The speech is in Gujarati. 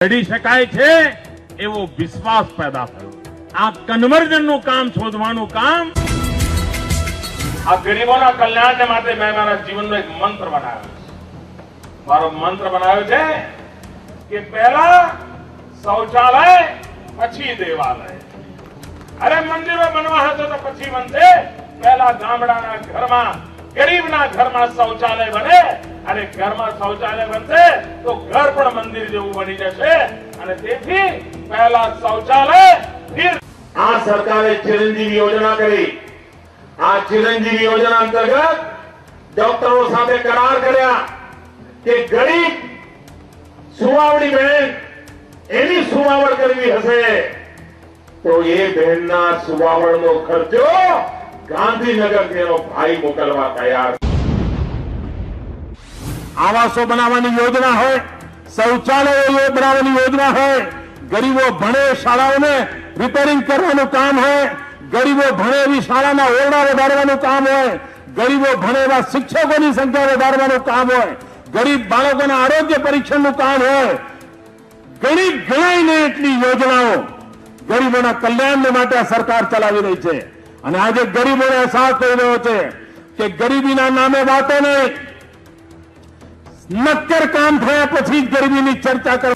લડી શકાય છે એવો વિશ્વાસ પેદા થયો। આ કન્વર્જનનું કામ શોધવાનું કામ આ ગરીબોના કલ્યાણને માટે મેં મારા જીવનનો એક મંત્ર બનાવ્યો છે। મારો મંત્ર બનાવ્યો છે કે પહેલા શૌચાલય પછી દેવાલય। અરે મંદિરો બનવા હતો તો પછી બનશે, પહેલા ગામડાના ઘરમાં ગરીબના ઘરમાં શૌચાલય બને અને ઘરમાં શૌચાલય બનશે તો ઘર પણ મંદિર જેવું બની જશે। અને તેથી પહેલા શૌચાલય ફિર આ સરકારે ચિરંજીવી યોજના કરી। આ ચિરંજીવી યોજના અંતર્ગત ડોક્ટરો સાથે કરાર કર્યા કે ગરીબ સુવાવડી બહેન એની સુવાવડ કરવી હશે તો એ બહેનના સુવાવડનો ખર્ચો ગાંધીનગર તેનો ભાઈ મોકલવા તૈયાર। આવાસો બનાવવાની યોજના હોય, શૌચાલયો બનાવવાની યોજના હોય, ગરીબો ભણે શાળાઓને રિપેરિંગ કરવાનું કામ હોય, ગરીબો ભણે એવી શાળાના ઓરડા વધારવાનું કામ હોય, ગરીબો ભણે એવા શિક્ષકોની સંખ્યા વધારવાનું કામ હોય, ગરીબ બાળકોના આરોગ્ય પરીક્ષણનું કામ હોય, ગરીબ ગણાઈને એટલી યોજનાઓ ગરીબોના કલ્યાણ માટે આ સરકાર ચલાવી રહી છે। અને આજે ગરીબોને અહેસાસ થઈ રહ્યો છે કે ગરીબીના નામે વાતો નહીં, નક્કર કામ થયા પછી ગરીબીની ચર્ચા કરવા